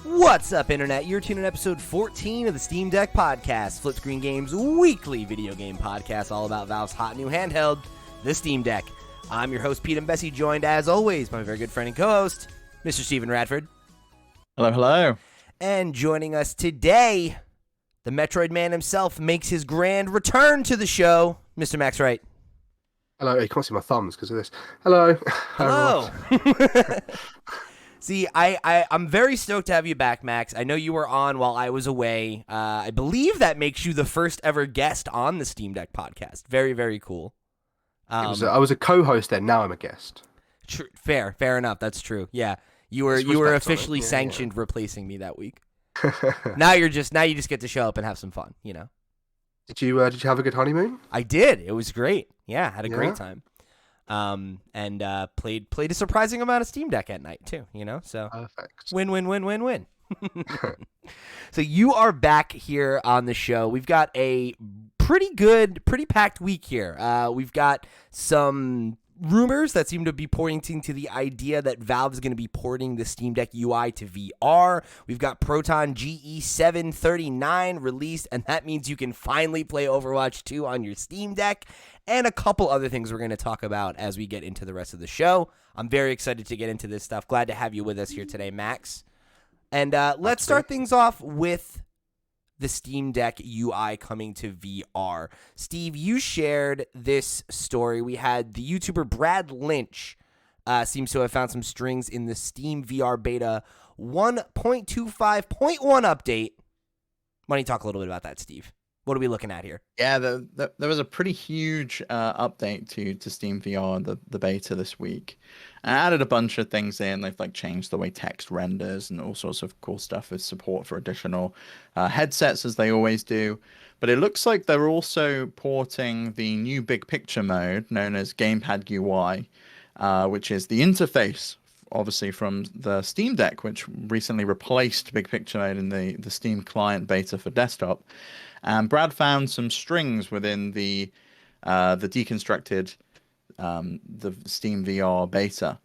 What's up, Internet? You're tuning in episode 14 of the Steam Deck Podcast, Flip Screen Games' weekly video game podcast, all about Valve's hot new handheld, the Steam Deck. I'm your host, Pete and Bessie, joined as always by my very good friend and co-host, Mr. Stephen Radford. Hello, hello. And joining us today, the Metroid Man himself makes his grand return to the show, Mr. Max Wright. Hello, you can't see my thumbs because of this. Hello. Hello. See, I'm very stoked to have you back, Max. I know you were on while I was away. I believe that makes you the first ever guest on the Steam Deck podcast. Very, very cool. I was a co-host then. Now I'm a guest. Fair enough. That's true. Yeah, you were officially sanctioned replacing me that week. now you just get to show up and have some fun. You know. Did you have a good honeymoon? I did. It was great. Yeah, had a great time. And played a surprising amount of Steam Deck at night too, you know, so perfect. Win. So you are back here on the show. We've got a pretty packed week here. We've got some rumors that seem to be pointing to the idea that Valve is going to be porting the Steam Deck UI to VR. We've got Proton GE 739 released, and that means you can finally play Overwatch 2 on your Steam Deck, and a couple other things we're going to talk about as we get into the rest of the show. I'm very excited to get into this stuff. Glad to have you with us here today, Max. And let's start things off with the Steam Deck UI coming to VR. Steve, you shared this story. We had the YouTuber Brad Lynch seems to have found some strings in the Steam VR Beta 1.25.1 update. Why don't you talk a little bit about that, Steve? What are we looking at here? Yeah, there was a pretty huge update to Steam VR, the beta this week. And added a bunch of things in. They've changed the way text renders and all sorts of cool stuff with support for additional headsets, as they always do. But it looks like they're also porting the new big picture mode known as Gamepad UI, which is the interface, obviously, from the Steam Deck, which recently replaced big picture mode in the Steam client beta for desktop. And Brad found some strings within the deconstructed the Steam VR beta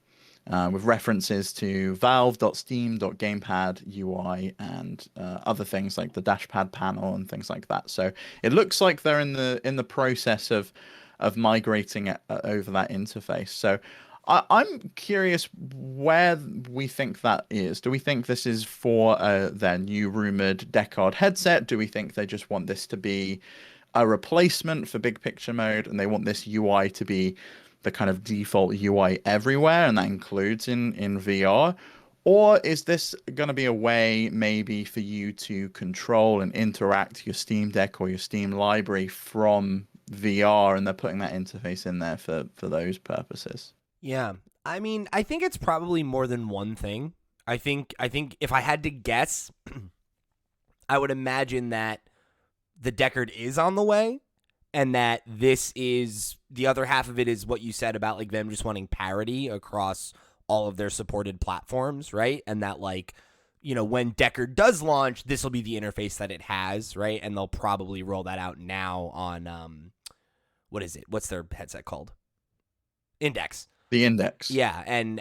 with references to valve.steam.gamepad UI and other things like the dashpad panel and things like that. So it looks like they're in the process of migrating over that interface. So I'm curious where we think that is. Do we think this is for their new rumored Deckard headset? Do we think they just want this to be a replacement for big picture mode and they want this UI to be the kind of default UI everywhere, and that includes in VR? Or is this going to be a way maybe for you to control and interact your Steam Deck or your Steam library from VR, and they're putting that interface in there for those purposes? Yeah, I mean, I think it's probably more than one thing. I think if I had to guess, I would imagine that the Deckard is on the way, and that this is the other half of it is what you said about them just wanting parity across all of their supported platforms, right? And that when Deckard does launch, this will be the interface that it has, right? And they'll probably roll that out now on what is it? What's their headset called? Index. The Index. Yeah, and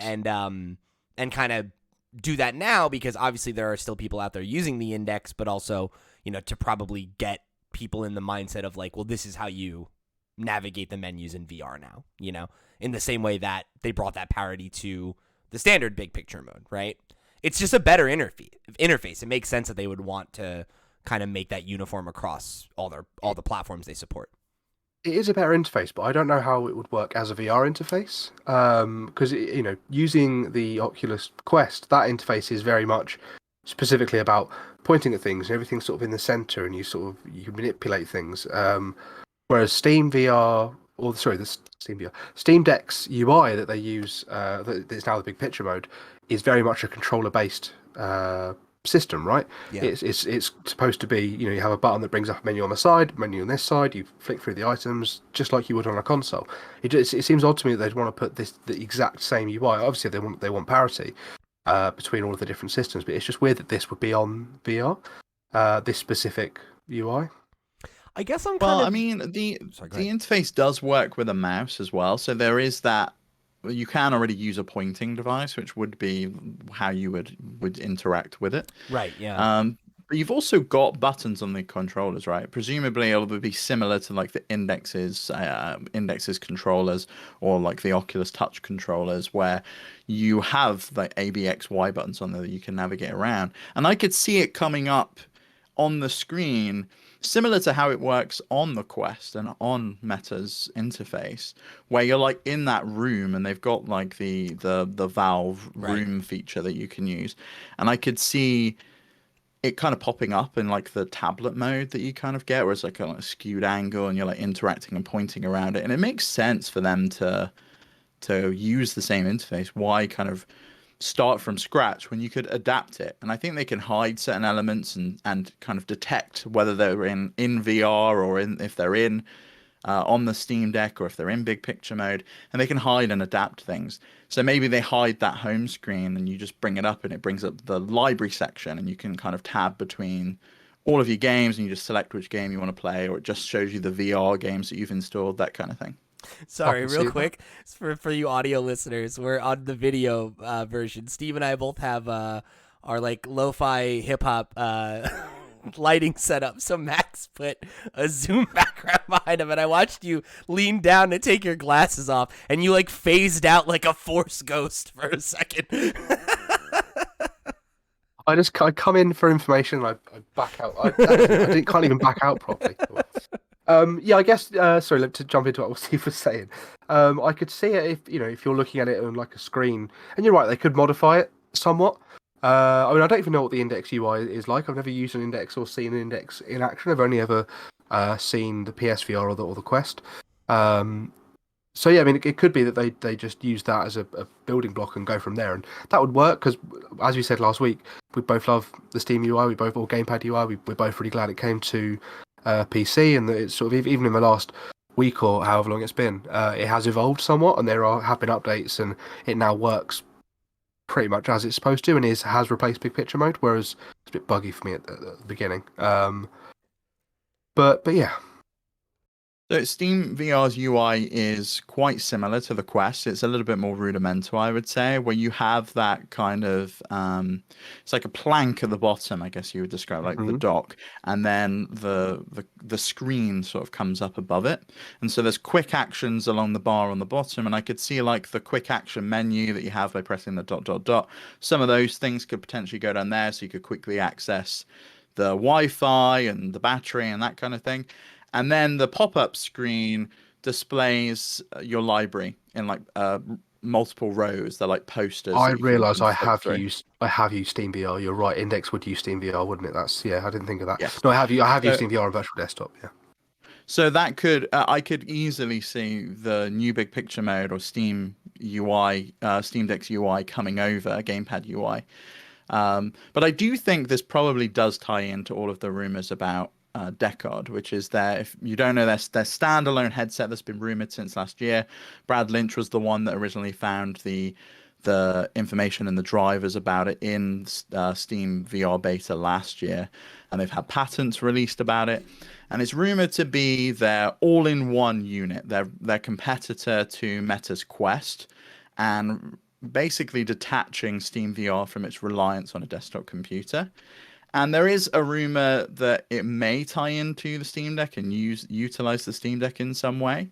kind of do that now, because obviously there are still people out there using the Index, but also, to probably get people in the mindset of well, this is how you navigate the menus in VR now, in the same way that they brought that parity to the standard big picture mode, right? It's just a better interface. It makes sense that they would want to kind of make that uniform across all the platforms they support. It is a better interface, but I don't know how it would work as a VR interface. Because using the Oculus Quest, that interface is very much specifically about pointing at things, and everything's sort of in the center, and you manipulate things. Whereas Steam Deck's UI that they use, that is now the big picture mode, is very much a controller-based system, right? Yeah. It's supposed to be, you have a button that brings up a menu on the side, menu on this side, you flick through the items just like you would on a console. It seems odd to me that they'd want to put the exact same UI. Obviously they want parity between all of the different systems, but it's just weird that this would be on VR, this specific UI. I guess I'm the interface does work with a mouse as well, so there is that you can already use a pointing device, which would be how you would interact with it. Right. Yeah. But you've also got buttons on the controllers, right? Presumably, it'll be similar to like the Index's controllers or like the Oculus Touch controllers, where you have the A, B, X, Y buttons on there that you can navigate around. And I could see it coming up on the screen, similar to how it works on the Quest and on Meta's interface, where you're like in that room and they've got like the Valve Right. room feature that you can use, and I could see it kind of popping up in like the tablet mode that you kind of get, where it's like a skewed angle and you're like interacting and pointing around it, and it makes sense for them to use the same interface. Why kind of start from scratch when you could adapt it? And I think they can hide certain elements and kind of detect whether they're in VR or in if they're in on the Steam Deck or if they're in big picture mode, and they can hide and adapt things. So maybe they hide that home screen and you just bring it up and it brings up the library section and you can kind of tab between all of your games and you just select which game you want to play, or it just shows you the VR games that you've installed, that kind of thing. Sorry, can see real that. quick for you audio listeners, we're on the video version. Steve and I both have our like lo-fi hip hop lighting setup. So Max put a Zoom background behind him, and I watched you lean down to take your glasses off, and you like phased out like a Force ghost for a second. I come in for information and I back out. Can't even back out properly. Yeah, I guess. Sorry, to jump into what Steve was saying. I could see it if you're looking at it on like a screen, and you're right, they could modify it somewhat. I mean, I don't even know what the Index UI is like. I've never used an Index or seen an Index in action. I've only ever seen the PSVR or the Quest. So yeah, I mean, it could be that they just use that as a building block and go from there, and that would work because, as we said last week, we both love the Steam UI. We both, or Gamepad UI. We're both really glad it came to PC, and that it's sort of even in the last week or however long it's been, it has evolved somewhat, and have been updates, and it now works pretty much as it's supposed to, and has replaced big picture mode, whereas it's a bit buggy for me at the beginning. But yeah. So Steam VR's UI is quite similar to the Quest. It's a little bit more rudimental, I would say, where you have that kind of it's like a plank at the bottom, I guess you would describe, like the dock, and then the screen sort of comes up above it. And so there's quick actions along the bar on the bottom, and I could see like the quick action menu that you have by pressing the dot dot dot. Some of those things could potentially go down there, so you could quickly access the Wi-Fi and the battery and that kind of thing. And then the pop-up screen displays your library in like multiple rows. They're like posters I that you can realise I flip have through. used Steam VR. You're right. Index would use Steam VR, wouldn't it? I didn't think of that. Yes. No, I have used So, Steam VR on virtual desktop. Yeah. so that could I could easily see the new big picture mode or Steam UI, Steam Deck's UI coming over a Gamepad UI. But I do think this probably does tie into all of the rumors about Decod, which is if you don't know, their standalone headset that's been rumored since last year. Brad Lynch was the one that originally found the information and the drivers about it in Steam VR beta last year, and they've had patents released about it. And it's rumored to be their all-in-one unit, their competitor to Meta's Quest, and basically detaching Steam VR from its reliance on a desktop computer. And there is a rumor that it may tie into the Steam Deck and utilize the Steam Deck in some way.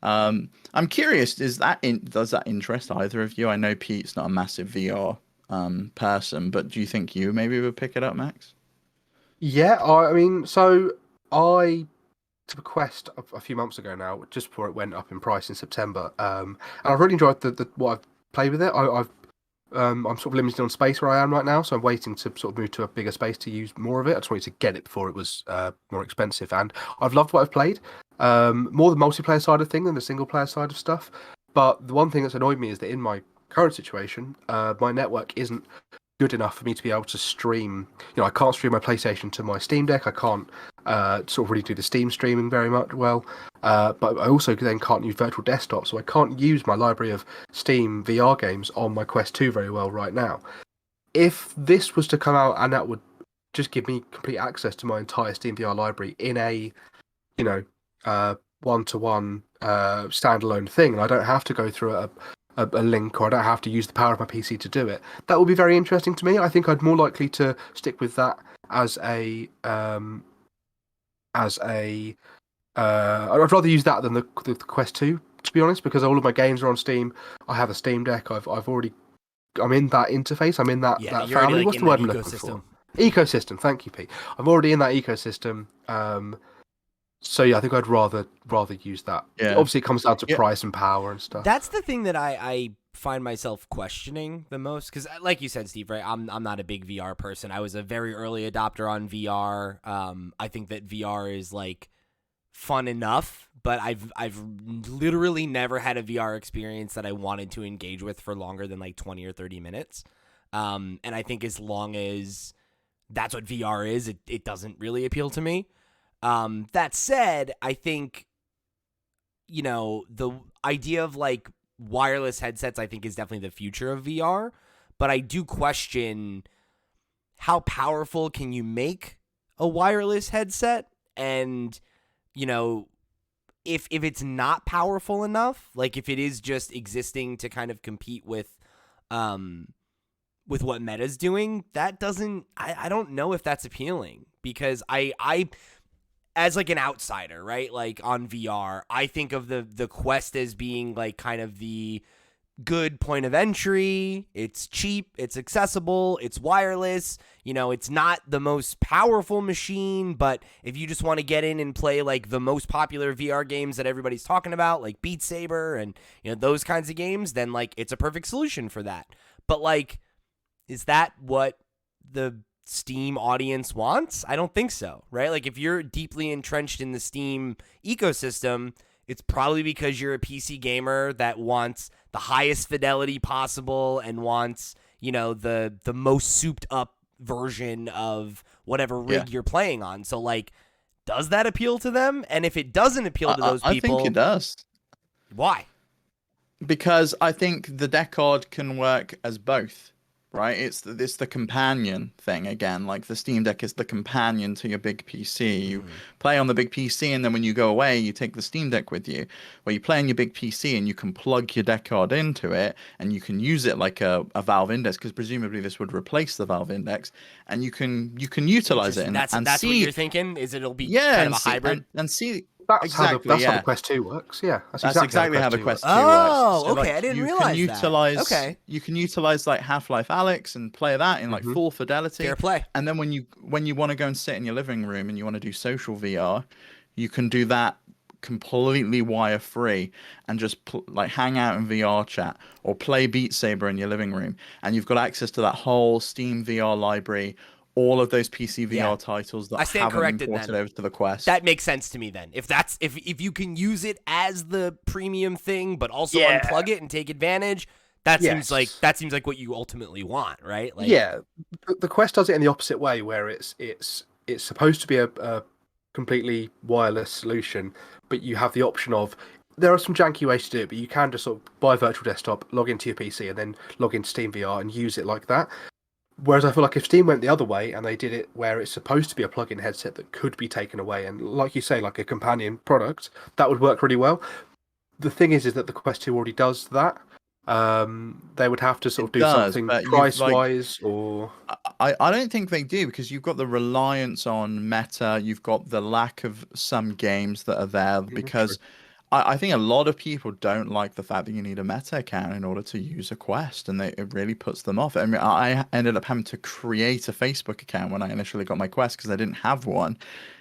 I'm curious, does that interest either of you? I know Pete's not a massive VR person, but do you think you maybe would pick it up, Max? Yeah. I mean, so I took a Quest a few months ago now, just before it went up in price in September. And I've really enjoyed what I've played with it. I'm sort of limited on space where I am right now, so I'm waiting to sort of move to a bigger space to use more of it. I just wanted to get it before it was more expensive, and I've loved what I've played. More the multiplayer side of thing than the single player side of stuff. But the one thing that's annoyed me is that in my current situation, my network isn't good enough for me to be able to stream. I can't stream my PlayStation to my Steam Deck. I can't sort of really do the Steam streaming very much well. But I also then can't use virtual desktop, so I can't use my library of Steam VR games on my Quest 2 very well right now. If this was to come out and that would just give me complete access to my entire Steam VR library in a, one-to-one standalone thing, and I don't have to go through a link, or I don't have to use the power of my PC to do it. That would be very interesting to me. I think I'd more likely to stick with that as a as a I'd rather use that than the Quest 2, to be honest, because all of my games are on Steam. I have a Steam Deck. I'm in that interface. I'm in that you're family. already, like, What's in the word that I'm looking ecosystem. for? Ecosystem. Thank you, Pete. I'm already in that ecosystem. So yeah, I think I'd rather use that. Yeah. Obviously, it comes down to Yeah. price and power and stuff. That's the thing that I find myself questioning the most, because like you said, Steve, right? I'm not a big VR person. I was a very early adopter on VR. I think that VR is like fun enough, but I've literally never had a VR experience that I wanted to engage with for longer than like 20 or 30 minutes. And I think as long as that's what VR is, it doesn't really appeal to me. That said, I think, the idea of like wireless headsets, I think, is definitely the future of VR, but I do question how powerful can you make a wireless headset, and if it's not powerful enough, like if it is just existing to kind of compete with what Meta's doing, that doesn't, I don't know if that's appealing, because I as like an outsider, right? Like on VR, I think of the Quest as being like kind of the good point of entry. It's cheap, it's accessible, it's wireless. It's not the most powerful machine, but if you just want to get in and play like the most popular VR games that everybody's talking about, like Beat Saber and those kinds of games, then like it's a perfect solution for that. But like, is that what the Steam audience wants? I don't think so, right? Like if you're deeply entrenched in the Steam ecosystem, it's probably because you're a PC gamer that wants the highest fidelity possible and wants, the most souped up version of whatever rig you're playing on. So like, does that appeal to them? And if it doesn't appeal to those people, I think it does. Why? Because I think the Decod can work as both, right? It's the companion thing again. Like the Steam Deck is the companion to your big PC. You play on the big PC, and then when you go away, you take the Steam Deck with you. Where you play on your big PC, and you can plug your Decod into it, and you can use it like a Valve Index, because presumably this would replace the Valve Index, and you can utilize it and that's see. What you're thinking, is it'll be Yeah, kind of a hybrid and see. That's Exactly, how the Quest 2 works. Yeah, that's exactly how the Quest 2 works. Oh, So, okay, I didn't realize that. Okay. You can utilize like Half-Life Alyx and play that in like full fidelity. Fair play. And then when you want to go and sit in your living room and you want to do social VR, you can do that completely wire free and just like hang out in VR chat or play Beat Saber in your living room, and you've got access to that whole Steam VR library. All of those PC VR titles that haven't been ported over to the Quest. That makes sense to me then. If you can use it as the premium thing, but also unplug it and take advantage, that seems like what you ultimately want, right? Like, yeah, the Quest does it in the opposite way, where it's supposed to be a completely wireless solution, but you have the option of. There are some janky ways to do it, but you can just sort of buy a virtual desktop, log into your PC, and then log into Steam VR and use it like that. Whereas I feel like if Steam went the other way and they did it where it's supposed to be a plug-in headset that could be taken away, and like you say, like a companion product, that would work really well. The thing is that the Quest 2 already does that. They would have to sort of do something price-wise, or I don't think they do, because you've got the reliance on Meta, you've got the lack of some games that are there, because I think a lot of people don't like the fact that you need a Meta account in order to use a Quest, and it really puts them off. I mean, I ended up having to create a Facebook account when I initially got my Quest because I didn't have one.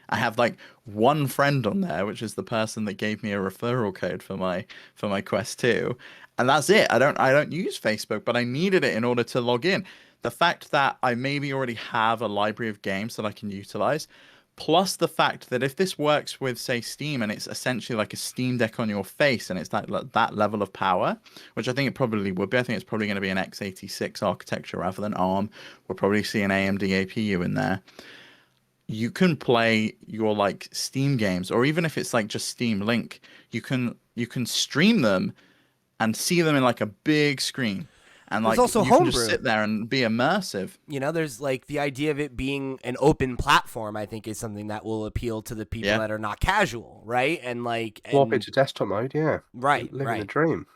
I have like one friend on there, which is the person that gave me a referral code for my Quest 2, and that's it. I don't use Facebook, but I needed it in order to log in. The fact that I maybe already have a library of games that I can utilize, plus the fact that if this works with, say, Steam, and it's essentially like a Steam Deck on your face, and it's that level of power, which I think it probably would be. I think it's probably going to be an x86 architecture rather than ARM. We'll probably see an AMD APU in there. You can play your like Steam games, or even if it's like just Steam Link, you can stream them and see them in like a big screen. And like also you can just sit there and be immersive. There's like the idea of it being an open platform, I think, is something that will appeal to the people that are not casual, right? And like swap into desktop mode, right, living the dream.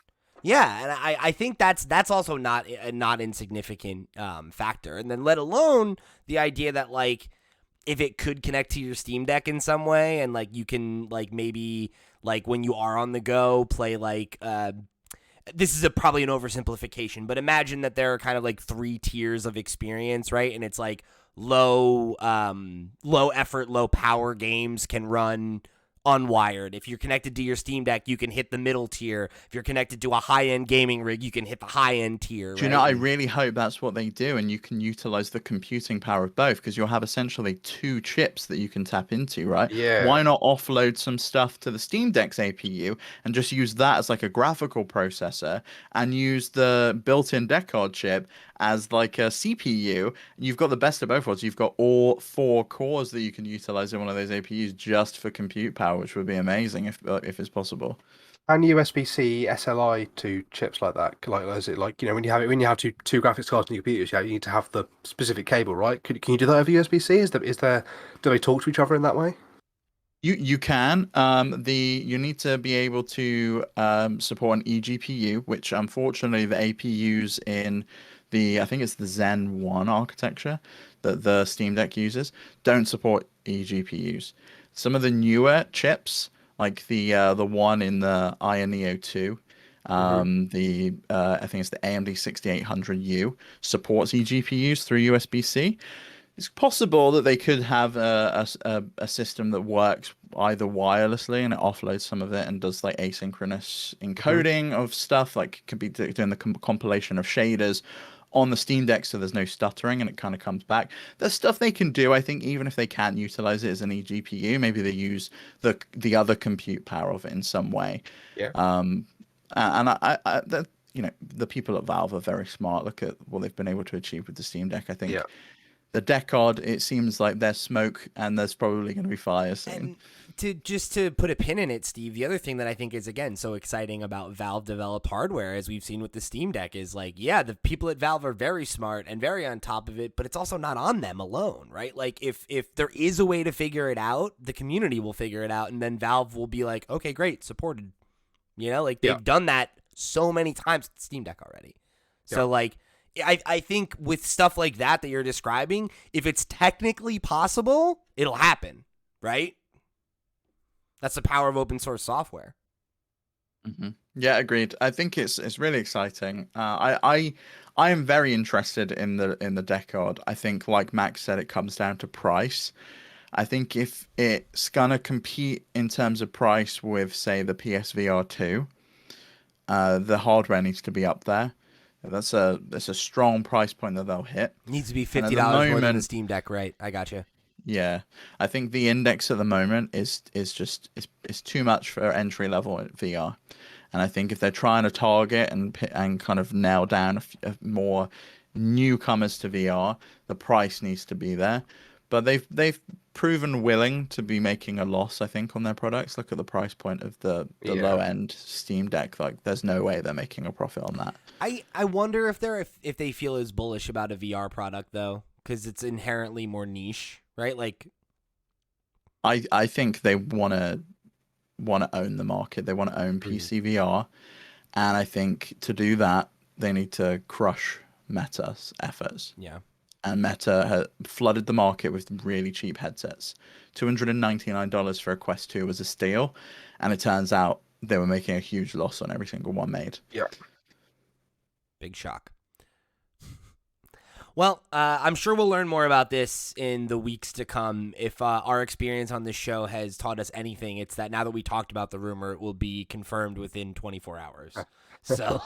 Yeah, and I think that's also not a not insignificant factor. And then let alone the idea that like if it could connect to your Steam Deck in some way and like you can like maybe like when you are on the go play like this is probably an oversimplification, but imagine that there are kind of like 3 tiers of experience, right? And it's like low effort, low power games can run unwired. If you're connected to your Steam Deck, you can hit the middle tier. If you're connected to a high-end gaming rig, you can hit the high-end tier. Do you know, I really hope that's what they do, and you can utilize the computing power of both, because you'll have essentially 2 chips that you can tap into, right? Yeah. Why not offload some stuff to the Steam Deck's APU and just use that as like a graphical processor and use the built-in deck card chip as like a CPU? You've got the best of both worlds. You've got all 4 cores that you can utilize in one of those APUs just for compute power, which would be amazing if it's possible. And USB-C SLI to chips like that, like is it like when you have two graphics cards in your computers, you need to have the specific cable, right? Can you do that over USB-C? Do they talk to each other in that way? You can. You need to be able to support an eGPU, which unfortunately the APUs in I think it's the Zen 1 architecture that the Steam Deck uses, don't support eGPUs. Some of the newer chips, like the one in the Iron Neo 2, I think it's the AMD 6800U, supports eGPUs through USB-C. It's possible that they could have a system that works either wirelessly and it offloads some of it and does like asynchronous encoding of stuff, like could be doing the compilation of shaders on the Steam Deck so there's no stuttering and it kind of comes back. There's stuff they can do, I think, even if they can't utilize it as an eGPU. Maybe they use the other compute power of it in some way. Yeah. And the people at Valve are very smart. Look at what they've been able to achieve with the Steam Deck. I think the deck card, it seems like there's smoke and there's probably going to be fire soon. And to put a pin in it, Steve, the other thing that I think is, again, so exciting about Valve developed hardware, as we've seen with the Steam Deck, is like, yeah, the people at Valve are very smart and very on top of it, but it's also not on them alone, right? Like if there is a way to figure it out, the community will figure it out, and then Valve will be like, okay, great, supported. Like they've done that so many times with Steam Deck already. So like, I think with stuff like that you're describing, if it's technically possible, it'll happen, right? That's the power of open source software. Mm-hmm. Yeah, agreed. I think it's really exciting. I am very interested in the deck card. I think, like Max said, it comes down to price. I think if it's gonna compete in terms of price with, say, the PSVR 2, the hardware needs to be up there. That's a strong price point that they'll hit. Needs to be $50 more than the Steam Deck, right? I got you. Yeah, I think the index at the moment is just it's too much for entry level VR, and I think if they're trying to target and kind of nail down more newcomers to VR, the price needs to be there. But they've proven willing to be making a loss, I think, on their products. Look at the price point of the low end Steam Deck. Like, there's no way they're making a profit on that. I wonder if they feel as bullish about a VR product though, because it's inherently more niche, right? Like, I think they want to own the market. They want to own PC VR, and I think to do that they need to crush Meta's efforts. Yeah. And Meta had flooded the market with really cheap headsets. $299 for a Quest 2 was a steal, and it turns out they were making a huge loss on every single one made. Yeah. Big shock. Well, I'm sure we'll learn more about this in the weeks to come. If our experience on this show has taught us anything, it's that now that we talked about the rumor, it will be confirmed within 24 hours. So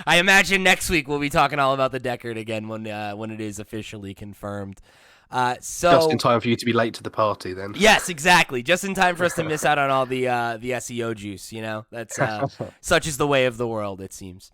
I imagine next week we'll be talking all about the Deckard again when it is officially confirmed. So just in time for you to be late to the party, then. Yes, exactly. Just in time for us to miss out on all the SEO juice. That's such is the way of the world, it seems.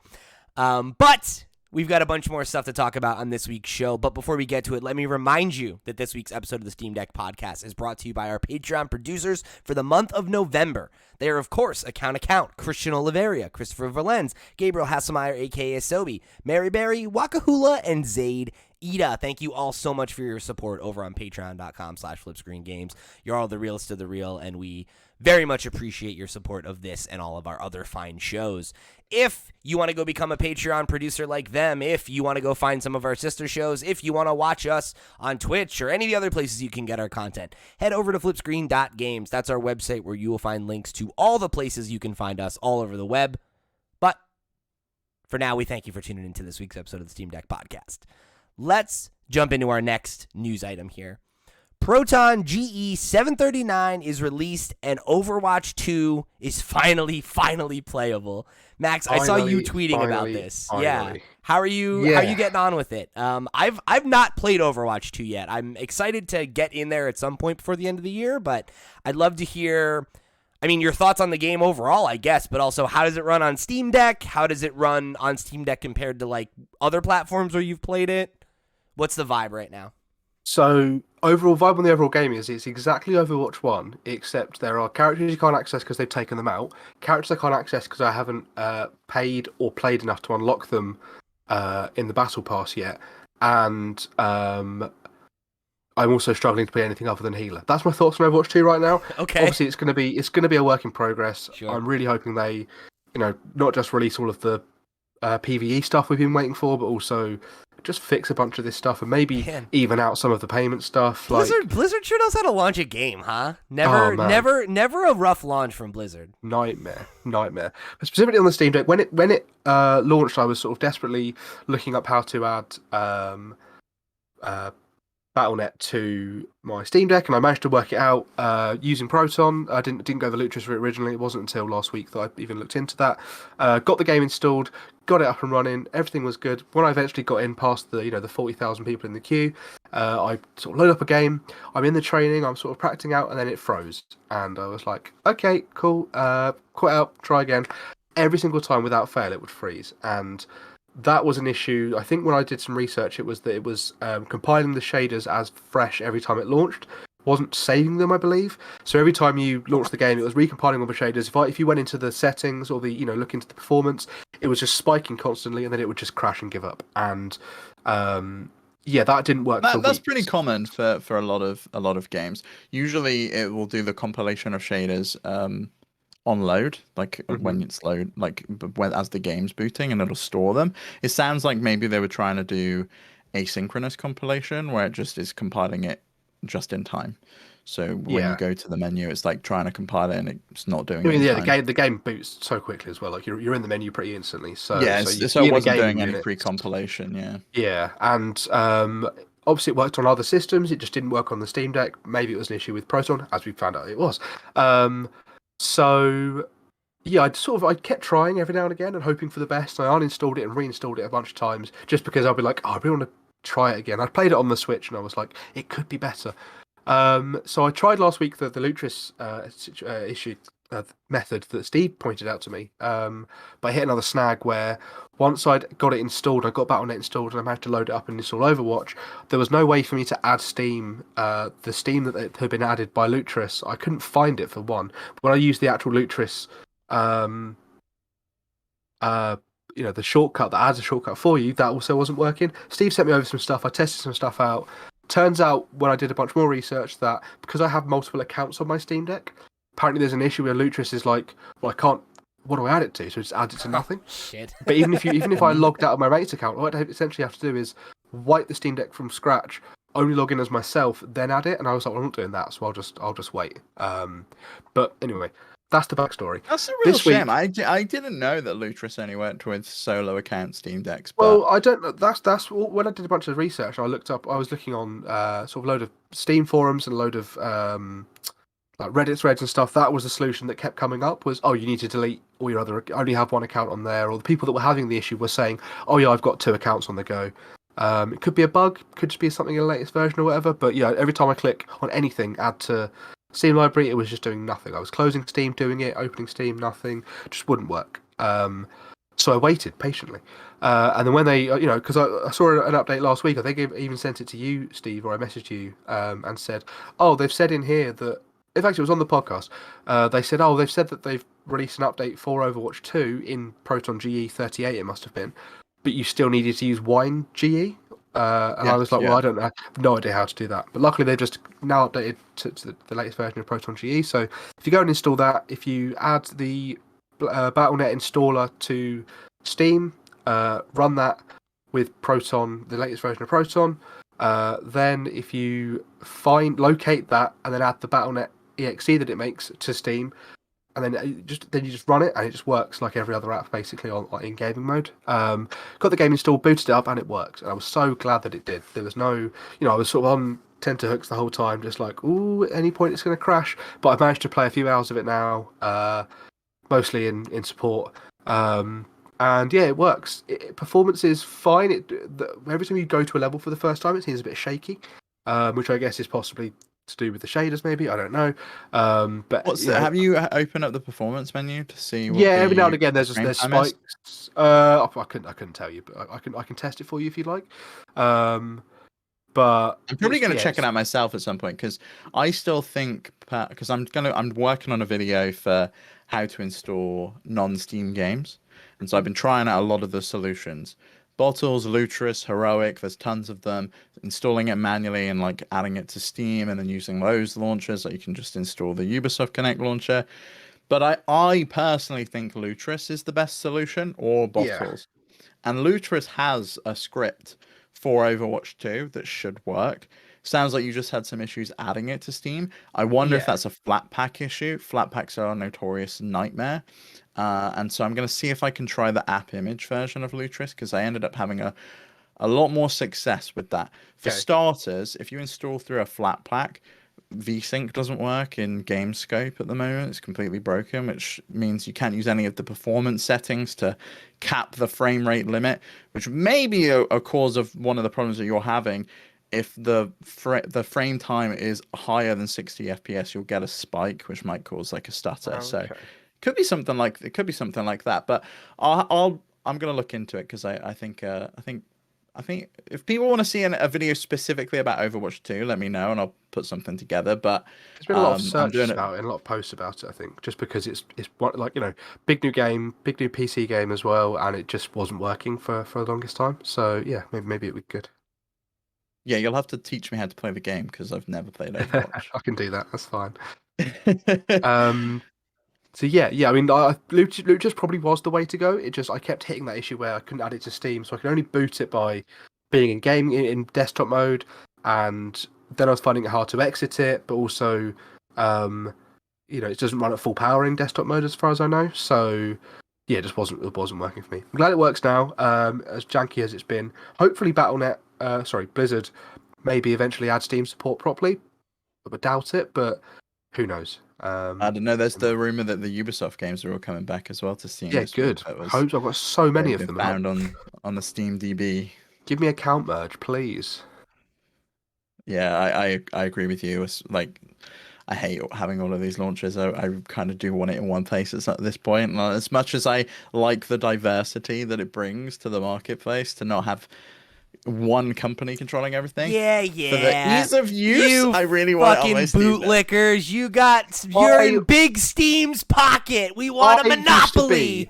But we've got a bunch more stuff to talk about on this week's show, but before we get to it, let me remind you that this week's episode of the Steam Deck Podcast is brought to you by our Patreon producers for the month of November. They are, of course, Account, Christian Oliveria, Christopher Verlenz, Gabriel Hasselmeyer, a.k.a. Sobi, Mary Berry, Wakahula, and Zaid Ida. Thank you all so much for your support over on patreon.com/flipscreengames. You're all the realest of the real, and we very much appreciate your support of this and all of our other fine shows. If you want to go become a Patreon producer like them, if you want to go find some of our sister shows, if you want to watch us on Twitch or any of the other places you can get our content, head over to flipscreen.games. That's our website where you will find links to all the places you can find us all over the web. But for now, we thank you for tuning into this week's episode of the Steam Deck Podcast. Let's jump into our next news item here. Proton GE 739 is released and Overwatch 2 is finally playable. Max, I saw you tweeting about this. Yeah. How are you getting on with it? I've not played Overwatch 2 yet. I'm excited to get in there at some point before the end of the year, but I'd love to hear your thoughts on the game overall, I guess, but also how does it run on Steam Deck? How does it run on Steam Deck compared to like other platforms where you've played it? What's the vibe right now? So, overall vibe on the overall game is it's exactly Overwatch 1, except there are characters you can't access because they've taken them out. Characters I can't access because I haven't paid or played enough to unlock them in the Battle Pass yet. And I'm also struggling to play anything other than healer. That's my thoughts on Overwatch 2 right now. Okay. Obviously, it's going to be a work in progress. Sure. I'm really hoping they, not just release all of the PvE stuff we've been waiting for, but also just fix a bunch of this stuff and maybe even out some of the payment stuff. Blizzard sure knows how to launch a game, huh? Never a rough launch from Blizzard. Nightmare. But specifically on the Steam Deck, when it launched, I was sort of desperately looking up how to add Battle.net to my Steam Deck, and I managed to work it out using Proton. I didn't go the Lutris route originally. It wasn't until last week that I even looked into that. Got the game installed, got it up and running. Everything was good. When I eventually got in past the 40,000 people in the queue, I sort of load up a game. I'm in the training. I'm sort of practicing out, and then it froze. And I was like, okay, cool. Quit out. Try again. Every single time, without fail, it would freeze. And that was an issue. I think when I did some research, it was that it was compiling the shaders as fresh every time it launched. Wasn't saving them, I believe. So every time you launched the game, it was recompiling all the shaders. If you went into the settings or the look into the performance, it was just spiking constantly, and then it would just crash and give up. And that didn't work. That's pretty common for a lot of games. Usually, it will do the compilation of shaders on load, when it's load, as the game's booting, and it'll store them. It sounds like maybe they were trying to do asynchronous compilation, where it just is compiling it just in time. So when you go to the menu, it's like trying to compile it, and it's not doing. The game boots so quickly as well. Like you're in the menu pretty instantly. So so it wasn't doing any pre-compilation. Yeah, and obviously it worked on other systems. It just didn't work on the Steam Deck. Maybe it was an issue with Proton, as we found out it was. So I kept trying every now and again and hoping for the best. I uninstalled it and reinstalled it a bunch of times just because I'd be like, I really want to try it again. I played it on the Switch and I was like, it could be better. So I tried last week the Lutris issue method that Steve pointed out to me. But I hit another snag where once I'd got it installed, I got Battle.net installed and I managed to load it up and install Overwatch, there was no way for me to add Steam, the Steam that had been added by Lutris. I couldn't find it for one. When I used the actual Lutris, the shortcut that adds a shortcut for you, that also wasn't working. Steve sent me over some stuff. I tested some stuff out. Turns out when I did a bunch more research that because I have multiple accounts on my Steam Deck, apparently there's an issue where Lutris is like, well, I can't. What do I add it to? So it just adds it to nothing. Shit. But even if I logged out of my mate's account, what I essentially have to do is wipe the Steam Deck from scratch, only log in as myself, then add it. And I was like, well, I'm not doing that, so I'll just wait. But anyway, that's the backstory. That's a real shame. I didn't know that Lutris only worked with solo account Steam Decks. But... Well, I don't know. That's when I did a bunch of research. I was looking on sort of a load of Steam forums and a load of like Reddit threads and stuff. That was the solution that kept coming up. Was you need to delete all your other. Only have one account on there. Or the people that were having the issue were saying, oh yeah, I've got 2 accounts on the go. It could be a bug. Could just be something in the latest version or whatever. But every time I click on anything, add to Steam library, it was just doing nothing. I was closing Steam, doing it, opening Steam, nothing. Just wouldn't work. So I waited patiently. And then when they, because I saw an update last week, I think I even sent it to you, Steve, or I messaged you and said, oh, they've said in here that, in fact, it was on the podcast, they've said that they've released an update for Overwatch 2 in Proton GE 38, it must have been, but you still needed to use Wine GE. I was like, well, I don't know. I have no idea how to do that. But luckily, they've just now updated to the latest version of Proton GE. So if you go and install that, if you add the Battle.net installer to Steam, run that with Proton, the latest version of Proton. Then if you locate that and then add the Battle.net exe that it makes to Steam, and then you just run it and it just works like every other app basically in gaming mode. Got the game installed, booted it up, and it worked. And I was so glad that it did. There was no, I was sort of on tenterhooks the whole time, just like, ooh, at any point it's going to crash. But I've managed to play a few hours of it now, mostly in support. And yeah, it works. Performance is fine. Every time you go to a level for the first time, it seems a bit shaky, which I guess is possibly to do with the shaders, maybe. I don't know. But have you opened up the performance menu to see? What every now and again there's spikes. I couldn't tell you, but I can test it for you if you'd like. But I'm probably going to check it out myself at some point, because I still think, because I'm working on a video for how to install non-Steam games, and so I've been trying out a lot of the solutions. Bottles, Lutris, Heroic, there's tons of them. Installing it manually and like adding it to Steam and then using those launchers, so you can just install the Ubisoft Connect launcher. But I personally think Lutris is the best solution, or Bottles. And Lutris has a script for Overwatch 2 that should work. Sounds like you just had some issues adding it to Steam. I wonder if that's a Flatpak issue. Flatpaks are a notorious nightmare. And so I'm going to see if I can try the app image version of Lutris, because I ended up having a lot more success with that. For starters, if you install through a Flatpak, VSync doesn't work in GameScope at the moment. It's completely broken, which means you can't use any of the performance settings to cap the frame rate limit, which may be a cause of one of the problems that you're having. If the frame time is higher than 60 FPS, you'll get a spike, which might cause like a stutter. So it could be something like that. But I'm gonna look into it, because I think if people want to see a video specifically about Overwatch 2, let me know and I'll put something together. But there's been a lot of searches about it and a lot of posts about it, I think, just because it's like, big new game, big new PC game as well, and it just wasn't working for the longest time. So yeah, maybe it would be good. Yeah, you'll have to teach me how to play the game, because I've never played Overwatch. I can do that. That's fine. So yeah. I mean, Luchas probably was the way to go. I kept hitting that issue where I couldn't add it to Steam, so I could only boot it by being in desktop mode, and then I was finding it hard to exit it. But also, it doesn't run at full power in desktop mode as far as I know. So yeah, it wasn't working for me. I'm glad it works now. As janky as it's been, hopefully Blizzard maybe eventually add Steam support properly. I would doubt it, but who knows? I don't know. There's the rumor that the Ubisoft games are all coming back as well to Steam. Yeah, good. I've got so many of them found on the Steam DB. Give me a count merge, please. Yeah, I agree with you. It's like, I hate having all of these launchers. I kind of do want it in one place at this point. As much as I like the diversity that it brings to the marketplace, to not have one company controlling everything. Yeah. For the ease of use, I really want fucking bootlickers. You're in Big Steam's pocket. We want a monopoly.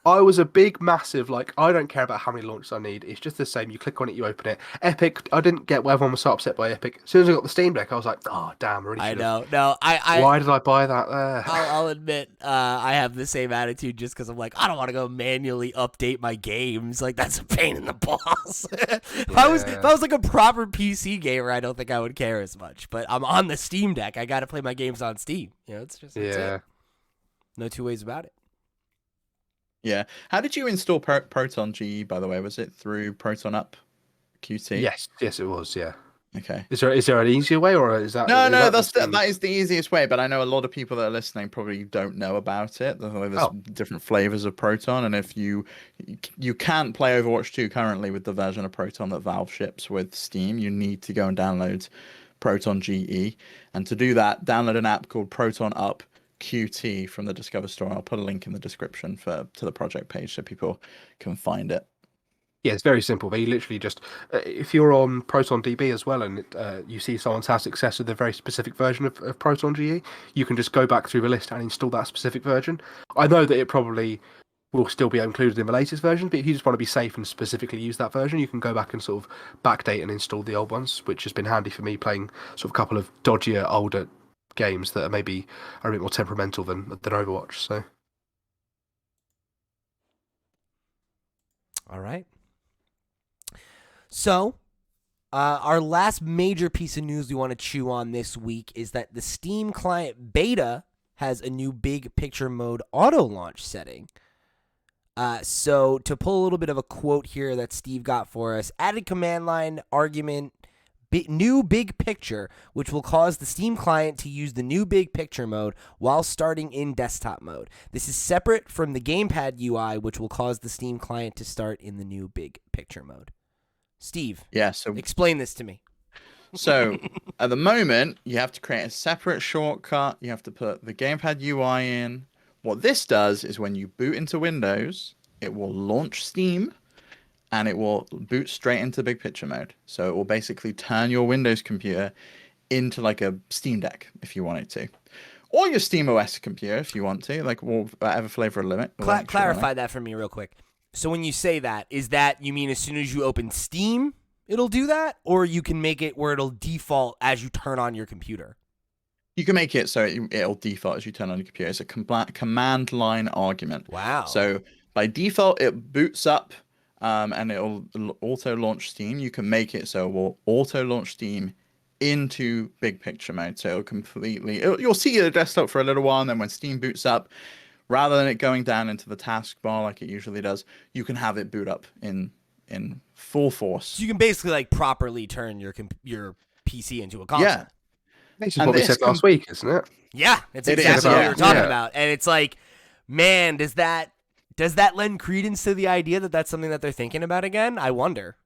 I was a big, massive, I don't care about how many launchers I need. It's just the same. You click on it, you open it. Epic, I didn't get why everyone was so upset by Epic. As soon as I got the Steam Deck, I was like, oh, damn, I really should have. I know. Why did I buy that there? I'll admit, I have the same attitude, just because I'm like, I don't want to go manually update my games. Like, that's a pain in the balls. If I was like a proper PC gamer, I don't think I would care as much. But I'm on the Steam Deck. I got to play my games on Steam. It's just no two ways about it. Yeah. How did you install Proton GE, by the way? Was it through Proton Up QT? Yes, it was. Yeah. Okay. Is there an easier way, or is that? No, that is the easiest way. But I know a lot of people that are listening probably don't know about it. There's different flavors of Proton, and if you can't play Overwatch 2 currently with the version of Proton that Valve ships with Steam, you need to go and download Proton GE, and to do that, download an app called Proton Up QT from the Discover Store. I'll put a link in the description to the project page so people can find it. Yeah, it's very simple. They literally just, if you're on Proton DB as well, and you see someone's had success with a very specific version of Proton GE, you can just go back through the list and install that specific version. I know that it probably will still be included in the latest version, but if you just want to be safe and specifically use that version, you can go back and sort of backdate and install the old ones, which has been handy for me playing sort of a couple of dodgier, older games that are a bit more temperamental than Overwatch. So All right. So, our last major piece of news we want to chew on this week is that the Steam client beta has a new big picture mode auto launch setting. So to pull a little bit of a quote here that Steve got for us, added command line argument, new big picture, which will cause the Steam client to use the new big picture mode while starting in desktop mode. This is separate from the gamepad UI, which will cause the Steam client to start in the new big picture mode. Steve, So explain this to me. So at the moment, you have to create a separate shortcut. You have to put the gamepad UI in. What this does is when you boot into Windows, it will launch Steam and it will boot straight into big picture mode. So it will basically turn your Windows computer into like a Steam Deck if you want it to. Or your Steam OS computer if you want to, like whatever flavor of limit. Clarify that for me real quick. So when you say that, is that you mean as soon as you open Steam, it'll do that? Or you can make it where it'll default as you turn on your computer? You can make it so it'll default as you turn on your computer. It's a command line argument. Wow. So by default, it boots up and it'll auto launch Steam. You can make it so it will auto launch Steam into big picture mode. So you'll see your desktop for a little while, and then when Steam boots up, rather than it going down into the taskbar like it usually does, you can have it boot up in full force. So you can basically like properly turn your PC into a console. Yeah. This is what we said last week, isn't it? Yeah, it's It exactly is, what we yeah. were talking about. And it's like, man, does that lend credence to the idea that that's something that they're thinking about again? I wonder.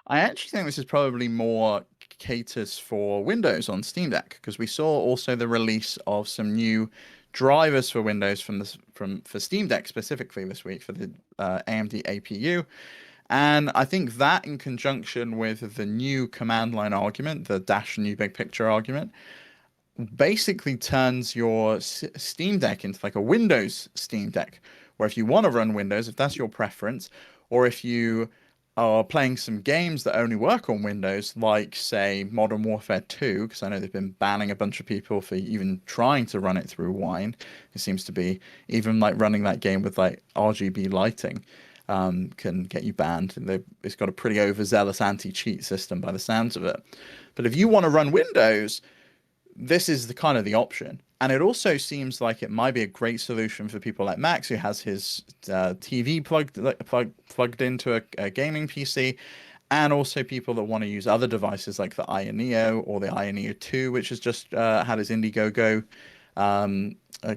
I actually think this is probably more caters for Windows on Steam Deck, because we saw also the release of some new drivers for Windows for Steam Deck specifically this week for the AMD APU. And I think that in conjunction with the new command line argument, the dash new big picture argument, basically turns your Steam Deck into like a Windows Steam Deck, where if you want to run Windows, if that's your preference, or if you are playing some games that only work on Windows, like say Modern Warfare 2, because I know they've been banning a bunch of people for even trying to run it through Wine. It seems to be even like running that game with like RGB lighting can get you banned. It's got a pretty overzealous anti-cheat system by the sounds of it. But if you want to run Windows, this is the kind of the option. And it also seems like it might be a great solution for people like Max, who has his TV plugged into a gaming PC, and also people that want to use other devices like the Ioneo or the Ioneo 2, which has just had his Indiegogo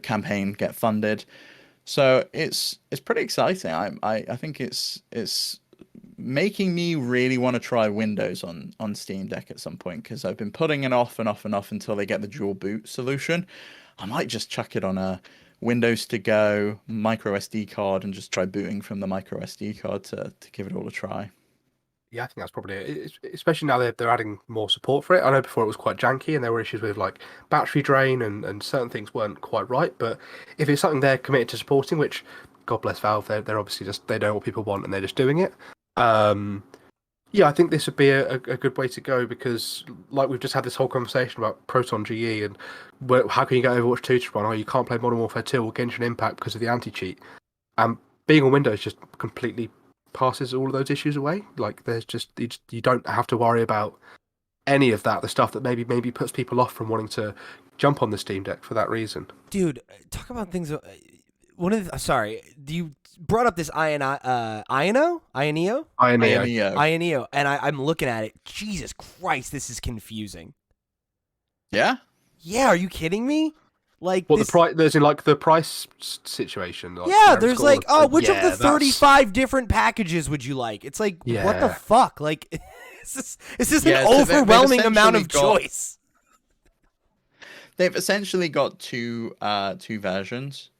campaign get funded. So it's pretty exciting. I think it's making me really want to try Windows on Steam Deck at some point, because I've been putting it off and off and off until they get the dual boot solution. I might just chuck it on a Windows to go micro SD card and just try booting from the micro SD card to give it all a try. Yeah, I think that's probably it. Especially now they're adding more support for it. I know before it was quite janky and there were issues with like battery drain and certain things weren't quite right. But if it's something they're committed to supporting, which God bless Valve, they're obviously they know what people want and they're just doing it. Yeah, I think this would be a good way to go, because like we've just had this whole conversation about Proton GE and how can you get Overwatch 2 to run? Oh, you can't play Modern Warfare 2 or Genshin Impact because of the anti-cheat. Being on Windows just completely passes all of those issues away. Like there's just you don't have to worry about any of that, the stuff that maybe puts people off from wanting to jump on the Steam Deck for that reason. Dude, talk about things. You brought up this Ioneo, and I'm looking at it. Jesus Christ, this is confusing. Yeah? Yeah, are you kidding me? Like what, the price? There's in like the price situation. Like, yeah, there's like, which yeah, of the 35 different packages would you like? It's like, what the fuck? Like, it's just an overwhelming amount of choice. They've essentially got two versions.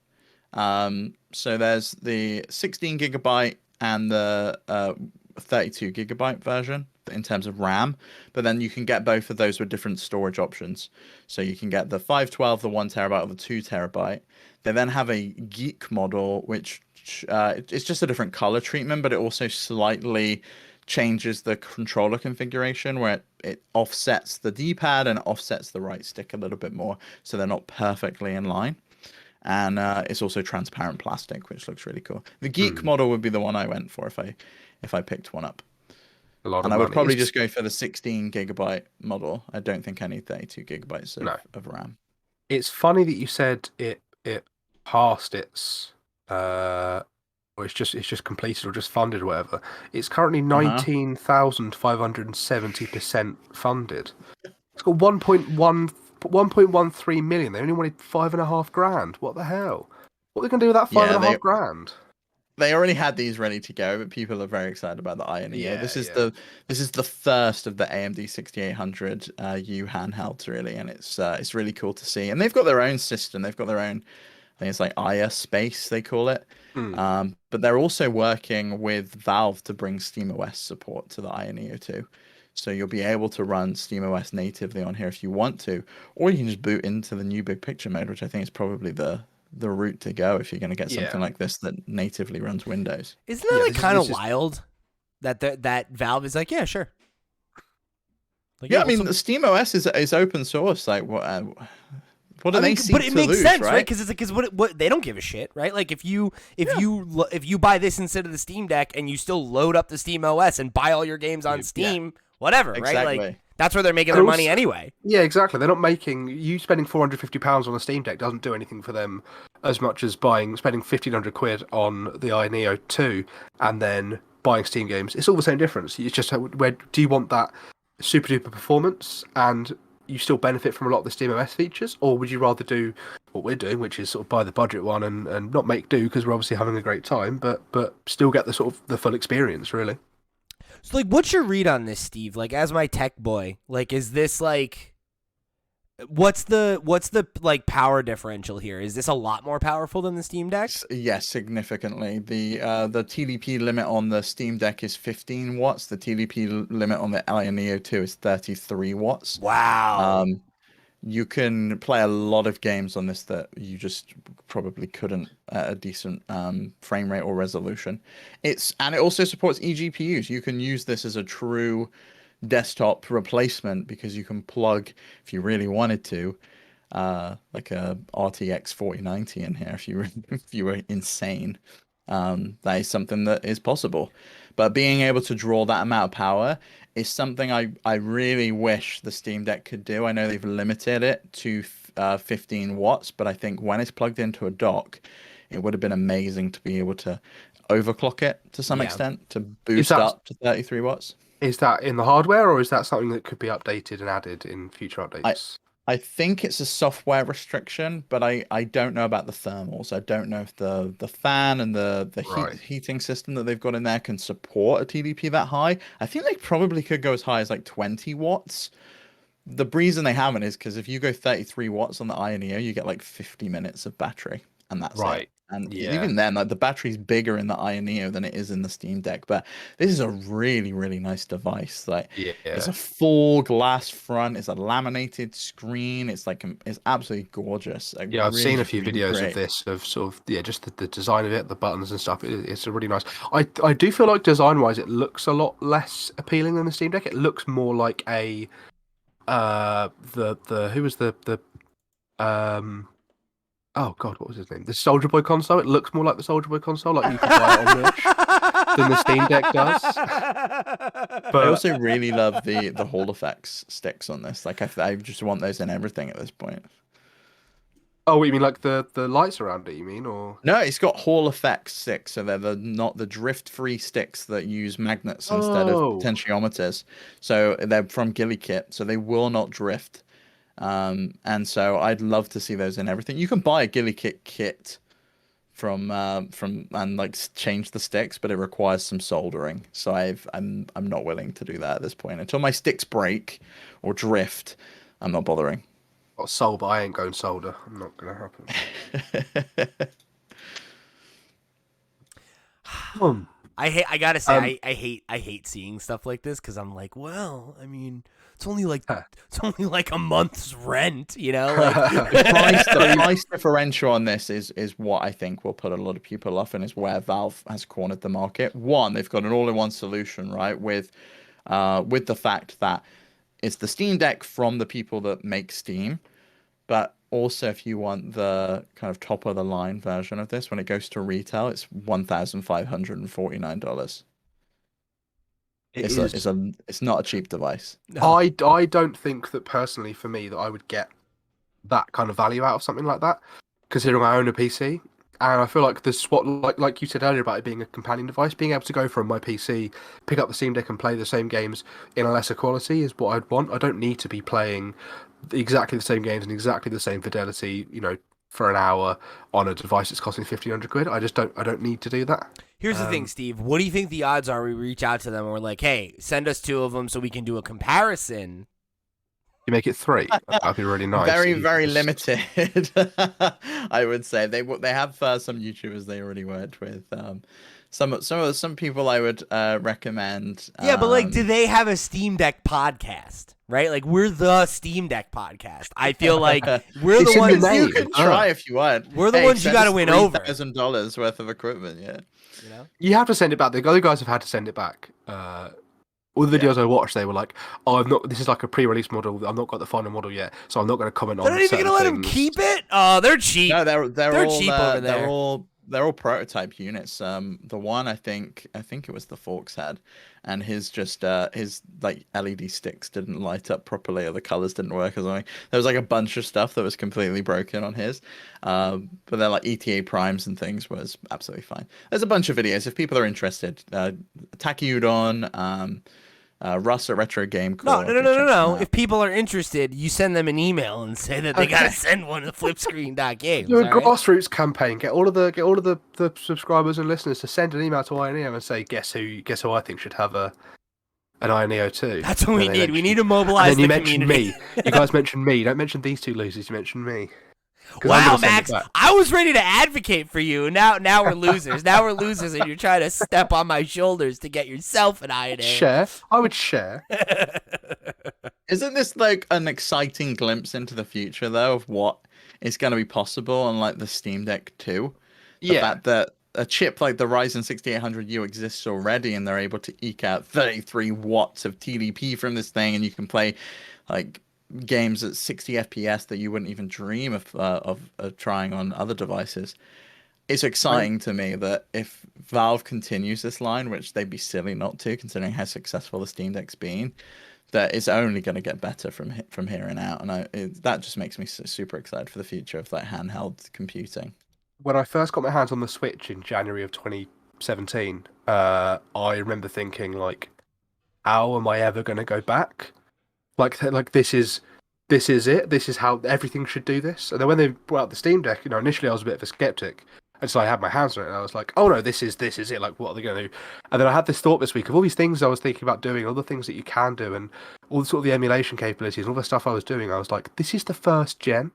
So there's the 16 gigabyte and the 32 gigabyte version in terms of RAM, but then you can get both of those with different storage options. So you can get the 512, the 1 terabyte, or the 2 terabyte. They then have a Geek model, which it's just a different color treatment, but it also slightly changes the controller configuration, where it offsets the D-pad and offsets the right stick a little bit more, so they're not perfectly in line. and it's also transparent plastic, which looks really cool. The Geek Hmm. model would be the one I went for if I picked one up. A lot And of I would money. probably just go for the 16 gigabyte model. I don't think I need 32 gigabytes No. of RAM. It's funny that you said it passed its or it's just completed or just funded or whatever. It's currently Uh-huh. 19,570% funded. It's got 1.13 million. They only wanted 5.5 grand. What the hell? What are they gonna do with that five Yeah, and a half grand? they already had these ready to go, but people are very excited about the Iron Neo. Yeah, This is the first of the AMD 6800 U handhelds really, and it's really cool to see. And they've got their own system. They've got their own, I think it's like Aya Space they call it. Hmm. But they're also working with Valve to bring SteamOS support to the Iron Neo 2. So you'll be able to run SteamOS natively on here if you want to, or you can just boot into the new big picture mode, which I think is probably the route to go if you're going to get Yeah. something like this that natively runs Windows. Isn't that Yeah, like this is- kind of this is- wild? That Valve is like, yeah, sure. Like, Yeah, I we'll mean, SteamOS is open source. Like, what do I they mean, seek but it to makes lose, sense, right? right? Because what they don't give a shit, right? Like if you buy this instead of the Steam Deck and you still load up the Steam OS and buy all your games on Steam, whatever, right? Exactly. Like that's where they're making And their money also- anyway. Yeah, exactly. They're not making you spending £450 on a Steam Deck doesn't do anything for them as much as spending 1,500 quid on the iNeo 2 and then buying Steam games. It's all the same difference. It's just where do you want that super duper performance and you still benefit from a lot of the SteamOS features, or would you rather do what we're doing, which is sort of buy the budget one and not make do because we're obviously having a great time, but still get the sort of the full experience, really. So like, what's your read on this, Steve? Like, as my tech boy, like, is this like, what's the like power differential here? Is this a lot more powerful than the Steam Deck? Yes, significantly. The TDP limit on the Steam Deck is 15 watts. The TDP limit on the Iron Neo 2 is 33 watts. Wow. You can play a lot of games on this that you just probably couldn't at a decent frame rate or resolution. It also supports eGPUs. You can use this as a true desktop replacement because you can plug, if you really wanted to, like a RTX 4090 in here if you were insane. That is something that is possible. But being able to draw that amount of power is something I really wish the Steam Deck could do. I know they've limited it to 15 watts, but I think when it's plugged into a dock, it would have been amazing to be able to overclock it to some extent to boost up to 33 watts. Is that in the hardware, or is that something that could be updated and added in future updates? I think it's a software restriction, but I don't know about the thermals. I don't know if the fan and the heating system that they've got in there can support a TDP that high. I think they probably could go as high as like 20 watts. The reason they haven't is because if you go 33 watts on the Iron Neo, you get like 50 minutes of battery, and that's it. And even then, like the battery's bigger in the Iron Neo than it is in the Steam Deck. But this is a really, really nice device. Like, it's a full glass front. It's a laminated screen. It's like it's absolutely gorgeous. Like, I've really, seen a few really videos great. of this, of sort of just the design of it, the buttons and stuff. It's a really nice. I do feel like design wise, it looks a lot less appealing than the Steam Deck. It looks more like a who was the oh god, what was his name? The Soldier Boy console. It looks more like the Soldier Boy console, like you could buy it on Wish, than the Steam Deck does. But I also really love the Hall effects sticks on this. Like I just want those in everything at this point. Oh, you mean like the lights around it? You mean, or no? It's got Hall effects sticks, so they're not the drift-free sticks that use magnets instead of potentiometers. So they're from GillyKit, so they will not drift. And so I'd love to see those in everything. You can buy a GillyKit kit from and like change the sticks, but it requires some soldering. So I'm not willing to do that at this point until my sticks break or drift. I'm not bothering. got soul, but I ain't going solder. I'm not gonna happen. I gotta say, I hate seeing stuff like this because I'm like, well, I mean, it's only like a month's rent, you know. Like, the price differential on this is what I think will put a lot of people off, and is where Valve has cornered the market. One, they've got an all-in-one solution, right? With the fact that it's the Steam Deck from the people that make Steam, but Also, if you want the kind of top of the line version of this, when it goes to retail, it's $1,549. It It's is. it's not a cheap device. No. I don't think that personally for me that I would get that kind of value out of something like that, considering I own a PC. And I feel like the swap, like you said earlier about it being a companion device, being able to go from my PC, pick up the Steam Deck and play the same games in a lesser quality is what I'd want. I don't need to be playing exactly the same games and exactly the same fidelity, for an hour on a device that's costing 1,500 quid. I just don't. I don't need to do that. Here's the thing, Steve. What do you think the odds are we reach out to them and we're like, hey, send us 2 of them so we can do a comparison? You make it 3. That'd be really nice. Very, You very just- limited. I would say they have some YouTubers they already worked with. Some people I would recommend. Yeah, but like, do they have a Steam Deck podcast? Right? Like, we're the Steam Deck podcast. I feel like we're It's the in the ones. name. You can try if you want. We're the ones you got to win over. $3,000 worth of equipment. Yeah. You know? You have to send it back. The other guys have had to send it back. All the videos I watched, they were like, "Oh, I've not. This is like a pre-release model. I've not got the final model yet, so I'm not going to comment on." They're not even certain gonna let them things." keep it. Oh, they're cheap. No, they're all cheap over there. They're all prototype units. The one I think it was the Forks had, and his like LED sticks didn't light up properly, or the colors didn't work or something. There was like a bunch of stuff that was completely broken on his. But they're like ETA primes and things was absolutely fine. There's a bunch of videos if people are interested. Taki Udon, Russ at Retro Game Core. No. If people are interested, you send them an email and say that they gotta send one to flipscreen.games. Do a all right? grassroots campaign. Get all of the subscribers and listeners to send an email to INEO and say, guess who I think should have an INEO too. That's what we And they need. We mention- need to mobilize and then the you mention community. me. You guys mention me. Don't mention these 2 losers. You mention me. 'Cause I'm Wow, gonna send it Max, back. I was ready to advocate for you. Now we're losers. Now we're losers, and you're trying to step on my shoulders to get yourself an INA. Share. I would share. Isn't this like an exciting glimpse into the future though of what is going to be possible on like the Steam Deck 2? The Yeah. fact that a chip like the Ryzen 6800U exists already and they're able to eke out 33 watts of TDP from this thing, and you can play like games at 60 FPS that you wouldn't even dream of trying on other devices. It's exciting to me that if Valve continues this line, which they'd be silly not to, considering how successful the Steam Deck's been, that it's only going to get better from here on out, and that just makes me super excited for the future of like handheld computing. When I first got my hands on the Switch in January of 2017, I remember thinking like, how am I ever going to go back? Like this is it. This is how everything should do this. And then when they brought out the Steam Deck, initially I was a bit of a skeptic, and so I had my hands on it, and I was like, oh no, this is it. Like, what are they going to do? And then I had this thought this week of all these things I was thinking about doing, all the things that you can do, and all sort of the emulation capabilities, and all the stuff I was doing. I was like, this is the first gen.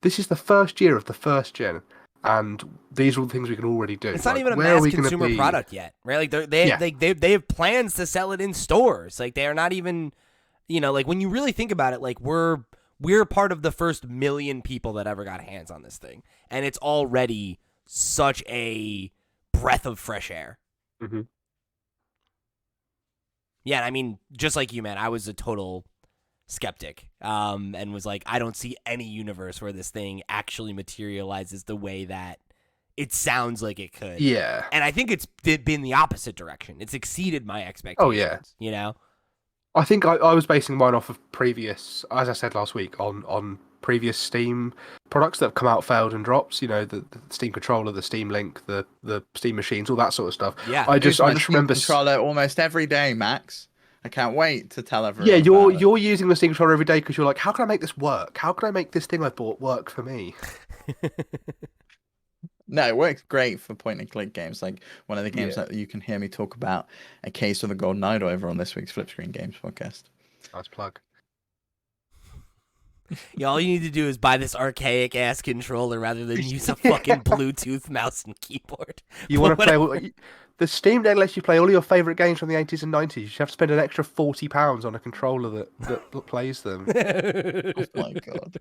This is the first year of the first gen. And these are all the things we can already do. It's not Like, even a where are mass we gonna consumer be? product yet, right? Like they have plans to sell it in stores. Like they are not even, like when you really think about it, like we're part of the first 1 million people that ever got hands on this thing, and it's already such a breath of fresh air. Mm-hmm. Yeah, I mean, just like you, man, I was a total skeptic, and was like, I don't see any universe where this thing actually materializes the way that it sounds like it could. Yeah. And I think it's been the opposite direction. It's exceeded my expectations. Oh, yeah. You know? I think I was basing mine off of previous, as I said last week, on previous Steam products that have come out, failed, and drops. The Steam controller, the Steam Link, the Steam machines, all that sort of stuff. Yeah. I just Steam remember. controller almost every day, Max. I can't wait to tell everyone. Yeah, about it. you're using the Steam controller every day because you're like, how can I make this work? How can I make this thing I bought work for me? No, it works great for point and click games. Like one of the games Yeah. that you can hear me talk about, A Case of the Golden Idol, over on this week's Flip Screen Games podcast. Nice plug. Yeah, all you need to do is buy this archaic ass controller rather than use a fucking Bluetooth mouse and keyboard. You want to play? The Steam Deck lets you play all your favorite games from the 80s and 90s. You have to spend an extra £40 on a controller that plays them. Oh my god.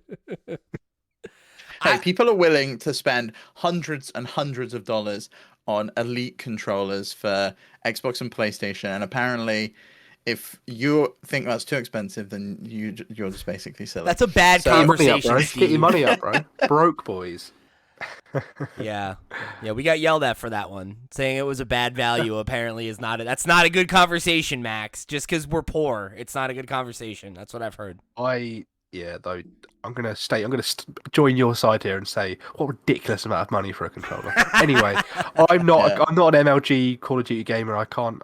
Hey, people are willing to spend hundreds and hundreds of dollars on elite controllers for Xbox and PlayStation, and apparently if you think that's too expensive, then you're just basically silly. That's a bad Get your money up, conversation, bro. Steve. Get your money up, bro. Broke boys. Yeah, we got yelled at for that one, saying it was a bad value. Apparently, that's not a good conversation, Max. Just because we're poor, it's not a good conversation. That's what I've heard. Though I'm gonna join your side here and say what ridiculous amount of money for a controller. Anyway, I'm not an MLG Call of Duty gamer. I can't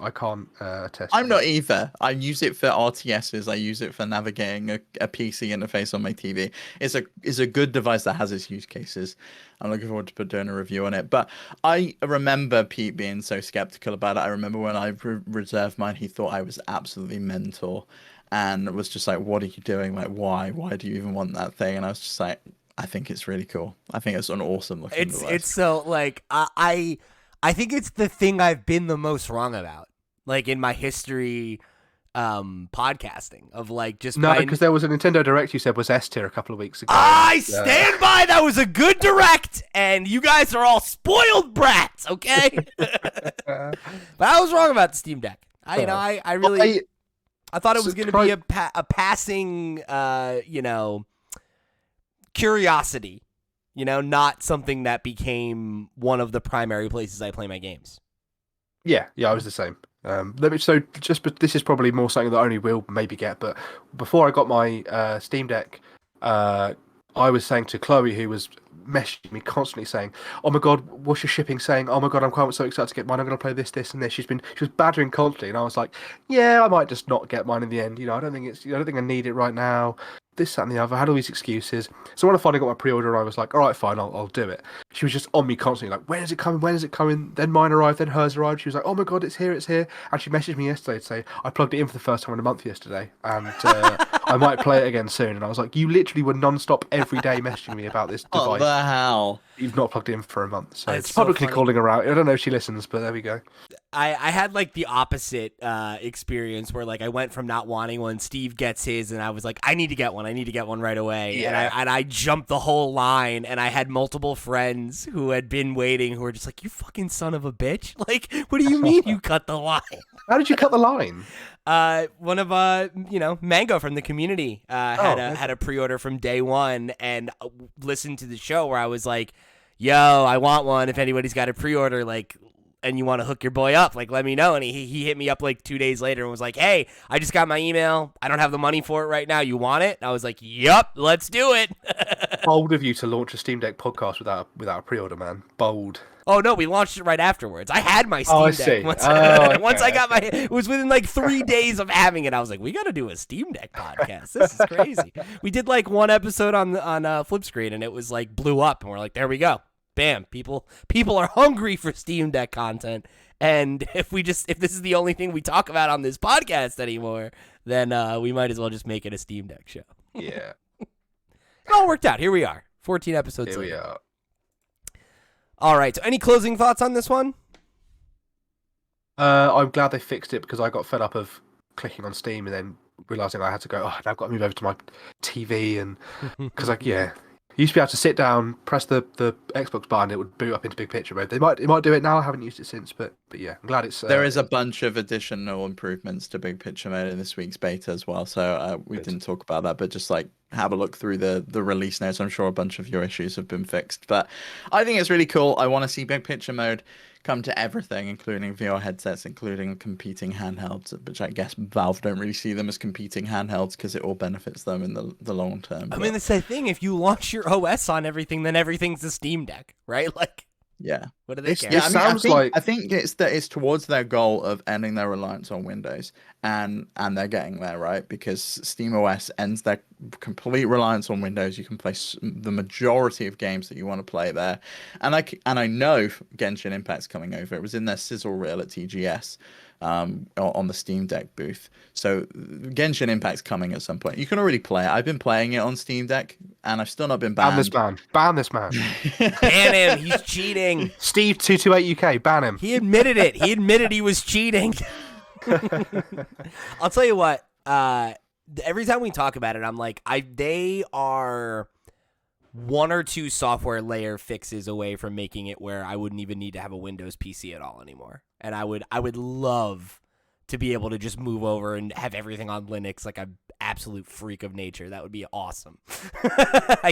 attest. I'm not either. I use it for RTSs. I use it for navigating a PC interface on my TV. It's a good device that has its use cases. I'm looking forward to doing a review on it. But I remember Pete being so skeptical about it. I remember when I reserved mine, he thought I was absolutely mental. And was just like, what are you doing? Like, why? Why do you even want that thing? And I was just like, I think it's really cool. I think it's an awesome looking device. It's so, like, I think it's the thing I've been the most wrong about, like, in my history podcasting of, like, just... because there was a Nintendo Direct you said was S tier a couple of weeks ago. I stand by! That was a good Direct, and you guys are all spoiled brats, okay? But I was wrong about the Steam Deck. I thought it was going to be a passing, curiosity, not something that became one of the primary places I play my games. Yeah, I was the same. This is probably more something that only will maybe get. But before I got my Steam Deck, I was saying to Chloe, who was messaging me constantly saying, "Oh my god, what's your shipping saying? Oh my god, I'm so excited to get mine. I'm going to play this, and this." She was badgering constantly, and I was like, "Yeah, I might just not get mine in the end. I don't think I need it right now. This, that, and the other." I had all these excuses. So when I finally got my pre-order, I was like, "All right, fine, I'll do it." She was just on me constantly, like, "When is it coming? When is it coming?" Then mine arrived, then hers arrived. She was like, "Oh my god, it's here, it's here." And she messaged me yesterday to say, "I plugged it in for the first time in a month yesterday, and I might play it again soon." And I was like, "You literally were non-stop every day messaging me about this device. What the hell? You've not plugged it in for a month." So That's it's so publicly funny. calling her out. I don't know if she listens, but there we go. I had, like, the opposite experience where, like, I went from not wanting one. Steve gets his, and I was like, I need to get one right away. Yeah. And I jumped the whole line, and I had multiple friends who had been waiting who were just like, "You fucking son of a bitch. Like, what do you mean you cut the line?" How did you cut the line? One of Mango from the community had a pre-order from day one, and listened to the show where I was like, "Yo, I want one. If anybody's got a pre-order, like, and you want to hook your boy up, like, let me know." And he hit me up like 2 days later and was like, "Hey, I just got my email. I don't have the money for it right now. You want it?" And I was like, "Yup, let's do it." Bold of you to launch a Steam Deck podcast without a pre-order, man. Bold. Oh no, we launched it right afterwards. I had my Steam Deck see. once. Okay, once I got it was within like 3 days of having it. I was like, we got to do a Steam Deck podcast. This is crazy. We did like one episode on Flip Screen, and it was like blew up, and we're like, there we go. Bam, people are hungry for Steam Deck content, and if this is the only thing we talk about on this podcast anymore, then we might as well just make it a Steam Deck show. Yeah. It all worked out. Here we are, 14 episodes Here we later. are. All right, so any closing thoughts on this one? I'm glad they fixed it because I got fed up of clicking on Steam and then realizing I had to go, I've got to move over to my TV, and because you used to be able to sit down, press the Xbox button, it would boot up into big picture mode. It might do it now. I haven't used it since, but yeah, I'm glad it's. There is a bunch of additional improvements to big picture mode in this week's beta as well. So we didn't talk about that, but just like have a look through the release notes. I'm sure a bunch of your issues have been fixed, but I think it's really cool. I want to see big picture mode come to everything, including VR headsets, including competing handhelds, which I guess Valve don't really see them as competing handhelds because it all benefits them in the long term. I mean, it's the thing. If you launch your OS on everything, then everything's the Steam Deck, right? Like, yeah. What do they care? Yeah, I think it's towards their goal of ending their reliance on Windows, and they're getting there, right? Because SteamOS ends their complete reliance on Windows. You can play the majority of games that you want to play there, and I know Genshin Impact's coming over. It was in their sizzle reel at TGS. On the Steam Deck booth. So Genshin Impact's coming at some point. You can already play it. I've been playing it on Steam Deck, and I've still not been banned. Ban this man. Ban him. He's cheating. Steve228 UK, ban him. He admitted it. He admitted he was cheating. I'll tell you what. Every time we talk about it, I'm like, they are one or two software layer fixes away from making it where I wouldn't even need to have a Windows PC at all anymore. And I would love to be able to just move over and have everything on Linux like an absolute freak of nature. That would be awesome.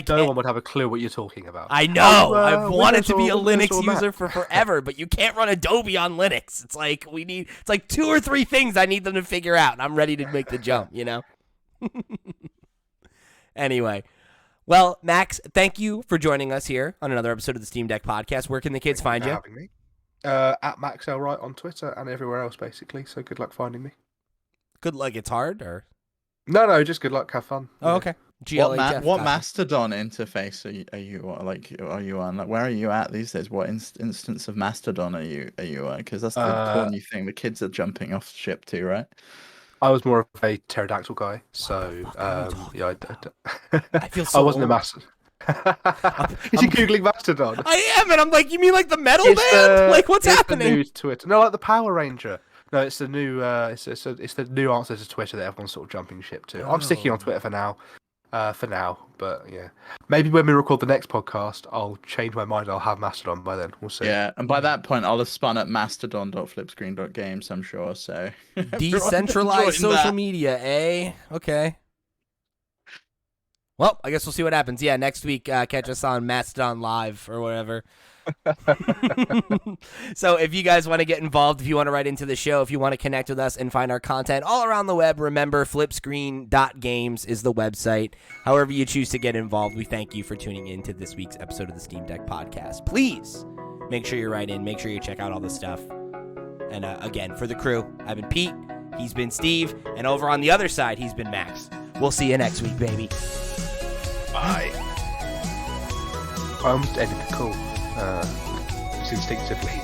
No one would have a clue what you're talking about. I know. I've wanted Windows to be a or- Windows Linux or Mac. user for forever, but you can't run Adobe on Linux. It's like it's like 2 or 3 things I need them to figure out, and I'm ready to make the jump, you know? Anyway. Well, Max, thank you for joining us here on another episode of the Steam Deck Podcast. Where can the kids find you? Having me. At Max Wright on Twitter and everywhere else, basically. So good luck finding me. Good luck. It's hard, or? No, just good luck. Have fun. Oh, okay. What gotcha. Mastodon interface are you on? Like, where are you at these days? What instance of Mastodon are you on? Because that's the cool new thing. The kids are jumping off ship to, right? I was more of a pterodactyl guy, so yeah, I feel so I wasn't old. a Mastodon. Is he googling Mastodon? I am, and I'm like, you mean like the metal It's band? Like, what's it's happening? The new Twitter. No, like the Power Ranger. No, it's the new. It's the new answer to Twitter that everyone's sort of jumping ship to. I'm sticking on Twitter for now. But yeah, maybe when we record the next podcast, I'll change my mind. I'll have Mastodon by then. We'll see. Yeah, and by that point, I'll have spun up mastodon.flipscreen.games, I'm sure. So Decentralized Join social that. media, eh? Okay. Well, I guess we'll see what happens. Yeah, next week, catch us on Mastodon Live or whatever. So if you guys want to get involved, if you want to write into the show, if you want to connect with us and find our content all around the web, remember flipscreen.games is the website. However you choose to get involved, we thank you for tuning in to this week's episode of the Steam Deck Podcast. Please make sure you write in, make sure you check out all the stuff. And again, for the crew, I've been Pete, he's been Steve, and over on the other side, he's been Max. We'll see you next week, baby. Bye. I almost ended the call. Just instinctively.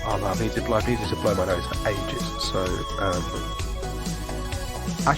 Oh no, I've needed to blow my nose for ages. So actually, I